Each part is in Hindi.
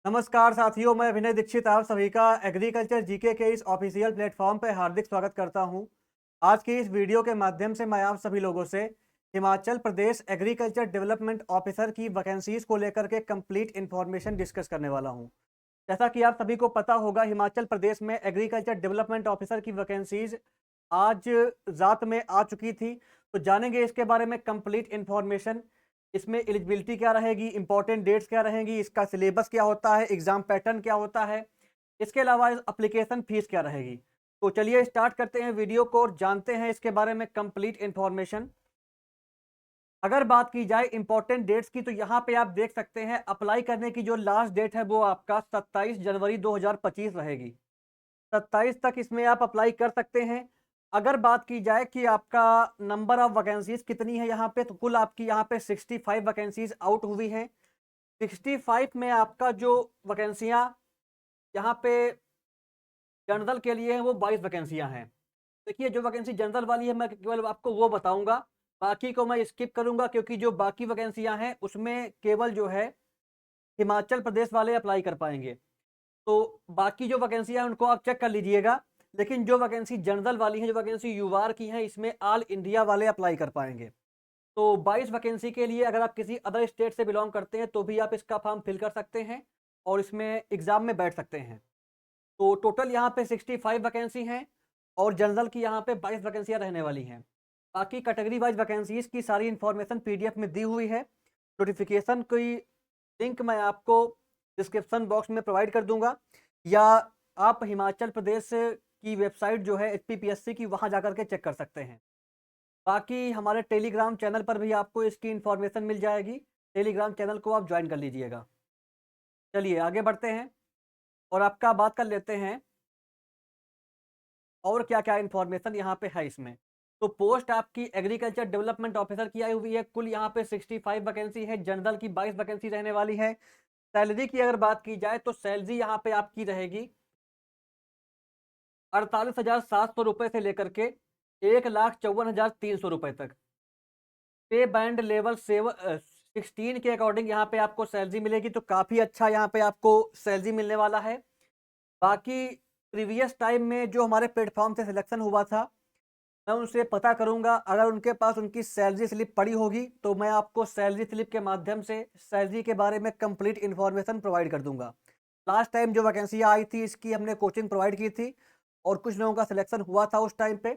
नमस्कार साथियों, मैं विनय दीक्षित आप सभी का एग्रीकल्चर जीके के इस ऑफिशियल प्लेटफॉर्म पर हार्दिक स्वागत करता हूं। आज की इस वीडियो के माध्यम से मैं आप सभी लोगों से Himachal Pradesh agriculture development officer की वैकेंसीज को लेकर के कंप्लीट इन्फॉर्मेशन डिस्कस करने वाला हूं। जैसा कि आप सभी को पता होगा, हिमाचल प्रदेश में एग्रीकल्चर डेवलपमेंट ऑफिसर की वैकेंसीज आज रात में आ चुकी थी। तो जानेंगे इसके बारे में कंप्लीट इन्फॉर्मेशन। इसमें एलिजिबिलिटी क्या रहेगी, इंपॉर्टेंट डेट्स क्या रहेंगी, इसका सिलेबस क्या होता है, एग्जाम पैटर्न क्या होता है, इसके अलावा एप्लीकेशन फीस क्या रहेगी। तो चलिए स्टार्ट करते हैं वीडियो को और जानते हैं इसके बारे में कंप्लीट इन्फॉर्मेशन। अगर बात की जाए इंपॉर्टेंट डेट्स की, तो यहाँ पे आप देख सकते हैं अप्लाई करने की जो लास्ट डेट है वो आपका 27 जनवरी 2025 रहेगी। 27 तक इसमें आप अप्लाई कर सकते हैं। अगर बात की जाए कि आपका नंबर ऑफ वैकेंसीज कितनी है यहाँ पे, तो कुल आपकी यहाँ पे 65 वैकेंसीज आउट हुई हैं। 65 में आपका जो वैकेंसियाँ यहाँ पे जनरल के लिए हैं वो 22 वैकेंसियाँ हैं। देखिए, जो वैकेंसी जनरल वाली है मैं केवल आपको वो बताऊंगा, बाकी को मैं स्किप करूंगा, क्योंकि जो बाकी वैकेंसियाँ हैं उसमें केवल जो है हिमाचल प्रदेश वाले अप्लाई कर पाएंगे। तो बाकी जो वैकेंसियाँ हैं उनको आप चेक कर लीजिएगा। लेकिन जो वैकेंसी जनरल वाली है, जो वैकेंसी यूआर की है, इसमें ऑल इंडिया वाले अप्लाई कर पाएंगे। तो 22 वैकेंसी के लिए अगर आप किसी अदर स्टेट से बिलोंग करते हैं तो भी आप इसका फॉर्म फिल कर सकते हैं और इसमें एग्जाम में बैठ सकते हैं। तो टोटल यहाँ पे 65 वैकेंसी हैं और जनरल की यहाँ पे 22 वैकेंसियाँ रहने वाली हैं। बाकी कैटेगरी वाइज वैकेंसीज की सारी इंफॉर्मेशन पीडीएफ में दी हुई है। नोटिफिकेशन की लिंक मैं आपको डिस्क्रिप्शन बॉक्स में प्रोवाइड कर दूंगा, या आप हिमाचल प्रदेश की वेबसाइट जो है एचपीपीएससी की, वहाँ जाकर के चेक कर सकते हैं। बाकी हमारे टेलीग्राम चैनल पर भी आपको इसकी इंफॉर्मेशन मिल जाएगी। टेलीग्राम चैनल को आप ज्वाइन कर लीजिएगा। चलिए आगे बढ़ते हैं और आपका बात कर लेते हैं और क्या क्या इंफॉर्मेशन यहाँ पे है इसमें। तो पोस्ट आपकी एग्रीकल्चर डेवलपमेंट ऑफिसर की आई हुई है। कुल यहाँ पे 65 वैकेंसी है, जनरल की 22 वैकेंसी रहने वाली है। सैलरी की अगर बात की जाए तो सैलरी यहाँ पे आपकी रहेगी 48,700 रुपये से लेकर के 1,54,300 रुपये तक। पे बैंड लेवल 16 के अकॉर्डिंग यहाँ पे आपको सैलरी मिलेगी, तो काफ़ी अच्छा यहाँ पे आपको सैलरी मिलने वाला है। बाकी प्रीवियस टाइम में जो हमारे प्लेटफॉर्म से सिलेक्शन हुआ था, मैं उनसे पता करूंगा, अगर उनके पास उनकी सैलरी स्लिप पड़ी होगी तो मैं आपको सैलरी स्लिप के माध्यम से सैलरी के बारे में कंप्लीट इन्फॉर्मेशन प्रोवाइड कर दूंगा। लास्ट टाइम जो वैकेंसी आई थी इसकी हमने कोचिंग प्रोवाइड की थी और कुछ लोगों का सिलेक्शन हुआ था उस टाइम पे।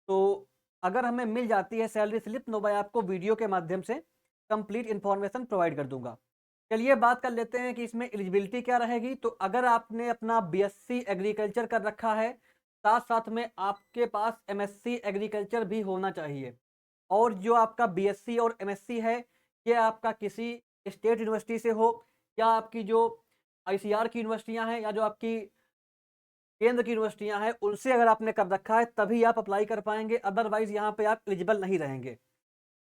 तो अगर हमें मिल जाती है सैलरी स्लिप तो मैं आपको वीडियो के माध्यम से कंप्लीट इन्फॉर्मेशन प्रोवाइड कर दूंगा। चलिए बात कर लेते हैं कि इसमें एलिजिबिलिटी क्या रहेगी। तो अगर आपने अपना बीएससी एग्रीकल्चर कर रखा है, साथ साथ में आपके पास एमएससी एग्रीकल्चर भी होना चाहिए। और जो आपका बीएससी और एमएससी है, ये आपका किसी स्टेट यूनिवर्सिटी से हो, या आपकी जो आईसीआर की यूनिवर्सिटियां हैं, या जो आपकी केंद्र की यूनिवर्सिटियां हैं, उनसे अगर आपने कर रखा है तभी आप अप्लाई कर पाएंगे, अदरवाइज यहाँ पे आप एलिजिबल नहीं रहेंगे।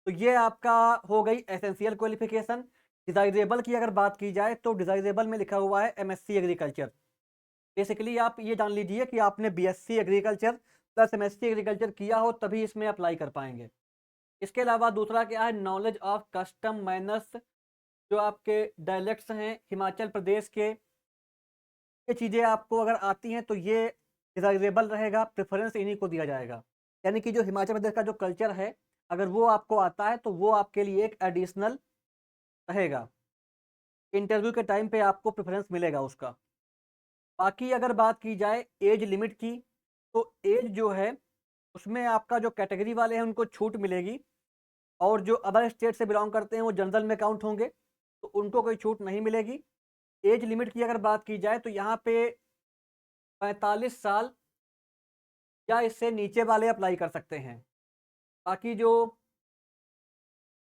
तो ये आपका हो गई एसेंशियल क्वालिफिकेशन। डिजायरेबल की अगर बात की जाए तो डिजायरेबल में लिखा हुआ है एमएससी एग्रीकल्चर। बेसिकली आप ये जान लीजिए कि आपने BSc agriculture plus MSc agriculture किया हो तभी इसमें अप्लाई कर पाएंगे। इसके अलावा दूसरा क्या है, नॉलेज ऑफ कस्टम मैनर्स। जो आपके डायलेक्ट्स हैं हिमाचल प्रदेश के, ये चीज़ें आपको अगर आती हैं तो ये डिजायरेबल रहेगा, प्रेफरेंस इन्हीं को दिया जाएगा। यानी कि जो हिमाचल प्रदेश का जो कल्चर है, अगर वो आपको आता है तो वो आपके लिए एक एडिशनल रहेगा। इंटरव्यू के टाइम पे आपको प्रेफरेंस मिलेगा उसका। बाकी अगर बात की जाए एज लिमिट की, तो एज जो है उसमें आपका जो कैटेगरी वाले हैं उनको छूट मिलेगी, और जो अदर स्टेट से बिलोंग करते हैं वो जनरल में काउंट होंगे, तो उनको कोई छूट नहीं मिलेगी। एज लिमिट की अगर बात की जाए तो यहाँ पे 45 साल या इससे नीचे वाले अप्लाई कर सकते हैं। बाकी जो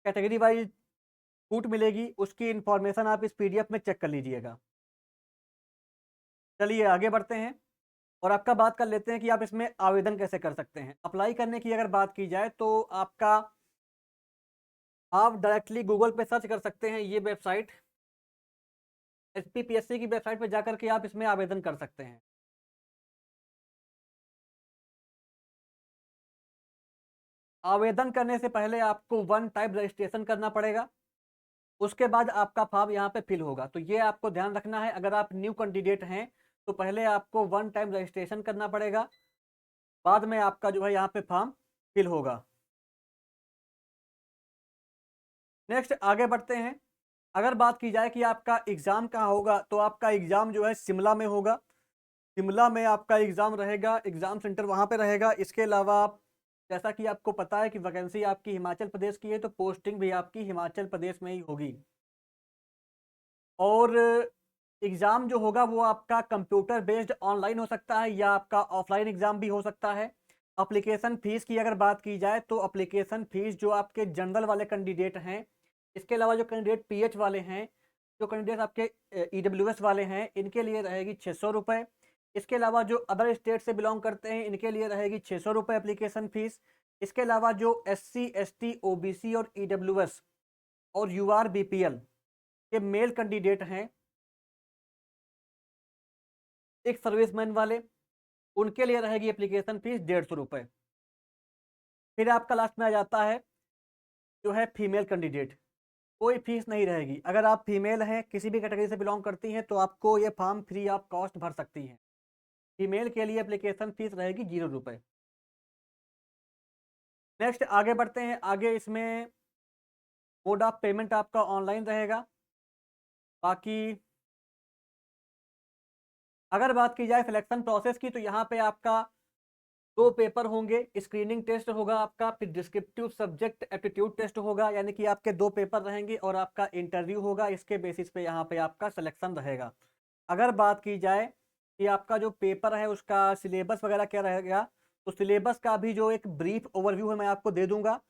कैटेगरी वाइज छूट मिलेगी उसकी इंफॉर्मेशन आप इस पीडीएफ में चेक कर लीजिएगा। चलिए आगे बढ़ते हैं और आपका बात कर लेते हैं कि आप इसमें आवेदन कैसे कर सकते हैं। अप्लाई करने की अगर बात की जाए तो आप डायरेक्टली गूगल पे सर्च कर सकते हैं ये वेबसाइट, एचपीपीएससी की वेबसाइट पर जाकर के आप इसमें आवेदन कर सकते हैं। आवेदन करने से पहले आपको वन टाइम रजिस्ट्रेशन करना पड़ेगा। उसके बाद आपका फॉर्म यहाँ पे फिल होगा। तो ये आपको ध्यान रखना है, अगर आप न्यू कैंडिडेट हैं तो पहले आपको वन टाइम रजिस्ट्रेशन करना पड़ेगा, बाद में आपका जो है यहाँ पे फॉर्म फिल होगा। नेक्स्ट आगे बढ़ते हैं। अगर बात की जाए कि आपका एग्ज़ाम कहाँ होगा, तो आपका एग्ज़ाम जो है शिमला में होगा। शिमला में आपका एग्ज़ाम रहेगा, एग्ज़ाम सेंटर वहाँ पे रहेगा। इसके अलावा आप, जैसा कि आपको पता है कि वैकेंसी आपकी हिमाचल प्रदेश की है, तो पोस्टिंग भी आपकी हिमाचल प्रदेश में ही होगी। और एग्ज़ाम जो होगा वो आपका कंप्यूटर बेस्ड ऑनलाइन हो सकता है या आपका ऑफलाइन एग्ज़ाम भी हो सकता है। एप्लीकेशन फ़ीस की अगर बात की जाए तो एप्लीकेशन फ़ीस जो आपके जनरल वाले कैंडिडेट हैं, इसके अलावा जो कैंडिडेट पीएच वाले हैं, जो कैंडिडेट आपके ईडब्ल्यूएस वाले हैं, इनके लिए रहेगी 600 रुपये। इसके अलावा जो अदर स्टेट से बिलोंग करते हैं, इनके लिए रहेगी 600 रुपये एप्लीकेशन फ़ीस। इसके अलावा जो एससी, एसटी, ओबीसी और ईडब्ल्यूएस और यूआर बीपीएल के मेल कैंडिडेट हैं, एक सर्विसमैन वाले, उनके लिए रहेगी एप्लीकेशन फ़ीस 150 रुपये। फिर आपका लास्ट में आ जाता है जो है फीमेल कैंडिडेट, कोई फीस नहीं रहेगी। अगर आप फीमेल हैं, किसी भी कैटेगरी से बिलोंग करती हैं, तो आपको ये फॉर्म फ्री ऑफ कॉस्ट भर सकती हैं। फीमेल के लिए एप्लीकेशन फ़ीस रहेगी 0 रुपये। नेक्स्ट आगे बढ़ते हैं। आगे इसमें मोड ऑफ पेमेंट आपका ऑनलाइन रहेगा। बाकी अगर बात की जाए सिलेक्शन प्रोसेस की, तो यहाँ पे आपका 2 पेपर होंगे। स्क्रीनिंग टेस्ट होगा आपका, फिर डिस्क्रिप्टिव सब्जेक्ट एप्टीट्यूड टेस्ट होगा, यानी कि आपके 2 पेपर रहेंगे और आपका इंटरव्यू होगा। इसके बेसिस पे यहाँ पे आपका सिलेक्शन रहेगा। अगर बात की जाए कि आपका जो पेपर है उसका सिलेबस वगैरह क्या रहेगा, तो सिलेबस का भी जो एक ब्रीफ ओवरव्यू है मैं आपको दे दूंगा।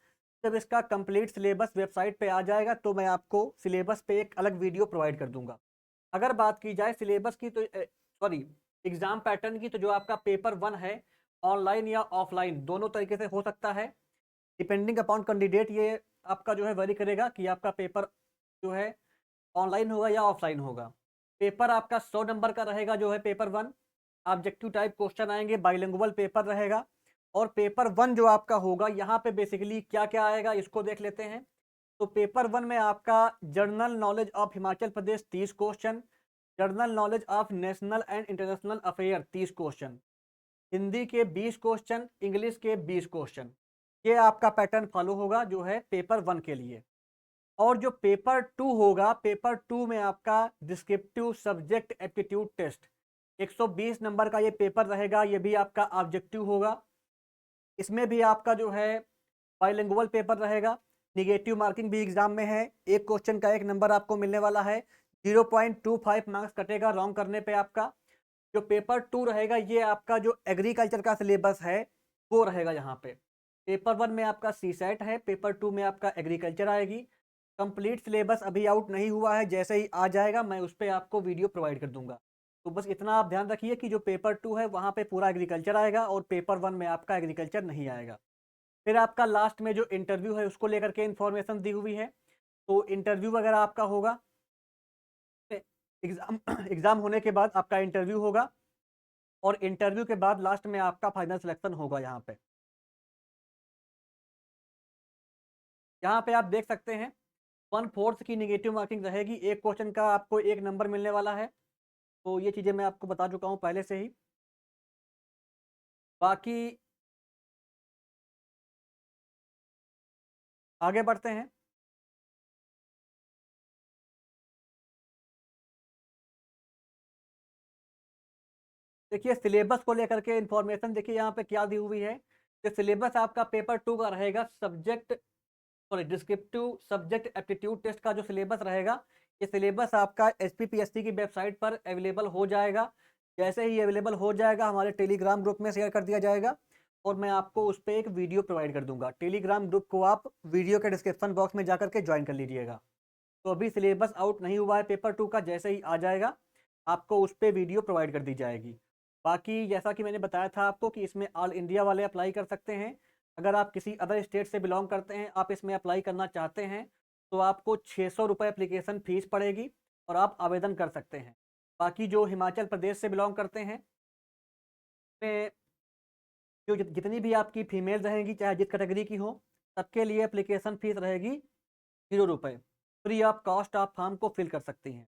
जब इसका कंप्लीट सिलेबस वेबसाइट पे आ जाएगा तो मैं आपको सिलेबस पे एक अलग वीडियो प्रोवाइड कर दूंगा। अगर बात की जाए सिलेबस की, तो सॉरी, एग्जाम पैटर्न की, तो जो आपका पेपर 1 है ऑनलाइन या ऑफलाइन दोनों तरीके से हो सकता है। डिपेंडिंग अपॉन कैंडिडेट ये आपका जो है वेरी करेगा कि आपका पेपर जो है ऑनलाइन होगा या ऑफलाइन होगा। पेपर आपका 100 नंबर का रहेगा जो है पेपर 1। ऑब्जेक्टिव टाइप क्वेश्चन आएंगे, बाइलिंगुअल पेपर रहेगा। और पेपर 1 जो आपका होगा, यहाँ पे बेसिकली क्या क्या आएगा इसको देख लेते हैं। तो पेपर 1 में आपका general knowledge of Himachal Pradesh 30 question, general knowledge of national and international affair 30 question, Hindi के 20 क्वेश्चन, इंग्लिश के 20 क्वेश्चन। ये आपका पैटर्न फॉलो होगा जो है पेपर 1 के लिए। और जो पेपर 2 होगा, पेपर 2 में आपका descriptive subject aptitude test 120 number का ये पेपर रहेगा। ये भी आपका ऑब्जेक्टिव होगा। इसमें भी आपका जो है बाइलिंगुअल पेपर रहेगा। निगेटिव मार्किंग भी एग्जाम में है, एक क्वेश्चन का 1 नंबर आपको मिलने वाला है। 0.25 मार्क्स कटेगा रॉन्ग करने पे आपका। जो पेपर 2 रहेगा ये आपका जो एग्रीकल्चर का सिलेबस है वो रहेगा यहाँ पे। पेपर 1 में आपका सी सेट है, पेपर 2 में आपका एग्रीकल्चर आएगी। कंप्लीट सिलेबस अभी आउट नहीं हुआ है, जैसे ही आ जाएगा मैं उस पर आपको वीडियो प्रोवाइड कर दूंगा। तो बस इतना आप ध्यान रखिए कि जो पेपर 2 है वहाँ पे पूरा एग्रीकल्चर आएगा और पेपर 1 में आपका एग्रीकल्चर नहीं आएगा। फिर आपका लास्ट में जो इंटरव्यू है उसको लेकर के इन्फॉर्मेशन दी हुई है। तो इंटरव्यू वगैरह आपका होगा, एग्जाम एग्जाम होने के बाद आपका इंटरव्यू होगा और इंटरव्यू के बाद लास्ट में आपका फाइनल सिलेक्शन होगा। यहाँ पे आप देख सकते हैं 1/4 की निगेटिव मार्किंग रहेगी, एक क्वेश्चन का आपको 1 नंबर मिलने वाला है। तो ये चीज़ें मैं आपको बता चुका हूँ पहले से ही। बाकी आगे बढ़ते हैं। देखिए सिलेबस को लेकर के इन्फॉर्मेशन देखिए यहाँ पे क्या दी हुई है कि सिलेबस आपका पेपर 2 का रहेगा। Subject, sorry, descriptive subject aptitude test का जो सिलेबस रहेगा, ये सिलेबस आपका एसपीपीएससी की वेबसाइट पर अवेलेबल हो जाएगा। जैसे ही अवेलेबल हो जाएगा हमारे टेलीग्राम ग्रुप में शेयर कर दिया जाएगा और मैं आपको उस पर एक वीडियो प्रोवाइड कर दूंगा। टेलीग्राम ग्रुप को आप वीडियो के डिस्क्रिप्शन बॉक्स में जाकर के ज्वाइन कर लीजिएगा। तो अभी सिलेबस आउट नहीं हुआ है पेपर 2 का, जैसे ही आ जाएगा आपको उस पर वीडियो प्रोवाइड कर दी जाएगी। बाकी जैसा कि मैंने बताया था आपको कि इसमें ऑल इंडिया वाले अप्लाई कर सकते हैं। अगर आप किसी अदर स्टेट से बिलोंग करते हैं, आप इसमें अप्लाई करना चाहते हैं, तो आपको 600 रुपये एप्लीकेशन फ़ीस पड़ेगी और आप आवेदन कर सकते हैं। बाकी जो हिमाचल प्रदेश से बिलोंग करते हैं, में जो जितनी भी आपकी फीमेल रहेंगी चाहे जिस कैटेगरी की हो, सबके लिए एप्लीकेशन फ़ीस रहेगी 0 रुपये। फ्री ऑफ कॉस्ट आप फॉर्म को फिल कर सकती हैं।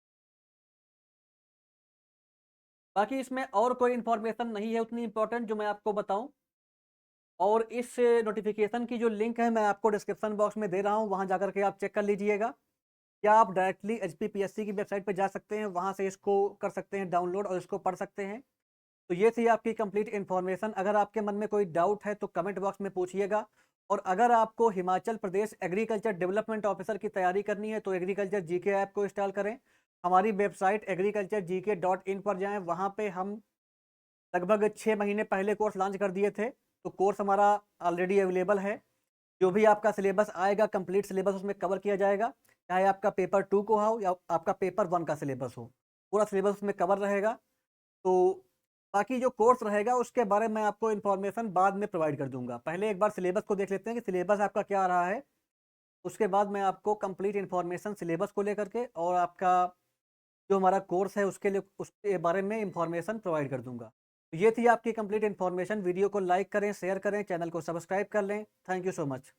बाकी इसमें और कोई इन्फॉर्मेशन नहीं है उतनी इम्पोर्टेंट जो मैं आपको बताऊं। और इस नोटिफिकेशन की जो लिंक है मैं आपको डिस्क्रिप्शन बॉक्स में दे रहा हूं, वहां जाकर के आप चेक कर लीजिएगा, या आप डायरेक्टली एचपीपीएससी की वेबसाइट पर जा सकते हैं, वहां से इसको कर सकते हैं डाउनलोड और इसको पढ़ सकते हैं। तो ये थी आपकी कंप्लीट इन्फॉर्मेशन। अगर आपके मन में कोई डाउट है तो कमेंट बॉक्स में पूछिएगा। और अगर आपको Himachal Pradesh agriculture development officer की तैयारी करनी है तो एग्रीकल्चर जीके ऐप को इंस्टॉल करें। हमारी वेबसाइट agriculturegk.in पर जाएं, वहाँ पे हम लगभग 6 महीने पहले कोर्स लॉन्च कर दिए थे, तो कोर्स हमारा ऑलरेडी अवेलेबल है। जो भी आपका सिलेबस आएगा कंप्लीट सिलेबस उसमें कवर किया जाएगा, चाहे आपका पेपर 2 को हो या आपका पेपर 1 का सिलेबस हो, पूरा सिलेबस उसमें कवर रहेगा। तो बाकी जो कोर्स रहेगा उसके बारे में आपको इन्फॉर्मेशन बाद में प्रोवाइड कर दूंगा। पहले एक बार सिलेबस को देख लेते हैं कि सिलेबस आपका क्या रहा है, उसके बाद मैं आपको कंप्लीट इन्फॉर्मेशन सिलेबस को लेकर के और आपका जो हमारा कोर्स है उसके लिए उसके बारे में इंफॉर्मेशन प्रोवाइड कर दूंगा। तो ये थी आपकी कंप्लीट इन्फॉर्मेशन। वीडियो को लाइक करें, शेयर करें, चैनल को सब्सक्राइब कर लें। Thank you so much.